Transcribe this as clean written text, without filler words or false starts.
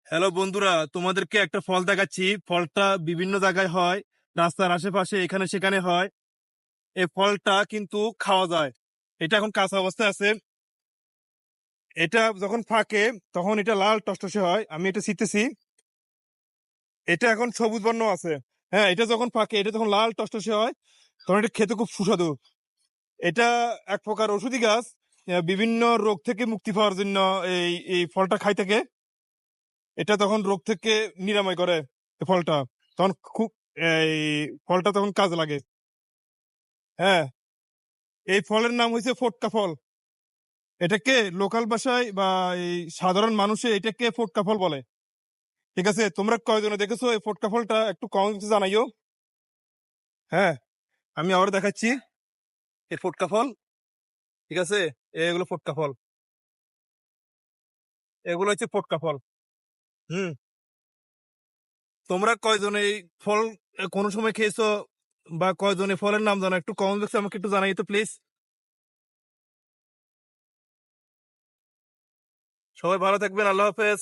Hello বন্ধুরা, তোমাদেরকে একটা ফল দেখাচ্ছি। ফলটা বিভিন্ন জায়গায় হয়, রাস্তার আশেপাশে এখানে সেখানে হয়। এই ফলটা কিন্তু খাওয়া যায়। এটা এখন কাঁচা অবস্থায় আছে। এটা যখন পাকে তখন এটা লাল টসটসে হয়। আমি এটা ছিটতেছি। এটা এখন সবুজ বর্ণ আছে। হ্যাঁ, এটা যখন পাকে এটা যখন লাল টসটসে হয় তখন এটা খেতে খুব সুস্বাদু। এটা এক প্রকার ঔষধি গাছ। বিভিন্ন রোগ থেকে মুক্তি পাওয়ার জন্য এই এই ফলটা খাই থাকে। এটা তখন রোগ থেকে নিরাময় করে এই ফলটা। তখন খুব এই ফলটা তখন কাজে লাগে। হ্যাঁ, এই ফলের নাম হয়েছে ফটকা ফল। এটাকে লোকাল ভাষায় বা এই সাধারণ মানুষে এটাকে ফটকা ফল বলে। ঠিক আছে, তোমরা কয়জনে দেখেছো এই ফটকা ফলটা একটু কমেন্টে জানাইও। হ্যাঁ, আমি আবার দেখাচ্ছি এই ফটকা ফল। ঠিক আছে, এগুলো ফটকা ফল। এগুলো হচ্ছে ফটকা ফল। হুম। তোমরা কয়জন এই ফল কোনো সময় খেয়েছো বা কয়জনে ফলের নাম জানো একটু কমেন্ট বক্সে আমাকে একটু জানাই তো প্লিজ। সবাই ভালো থাকবেন, আল্লাহ হাফেজ।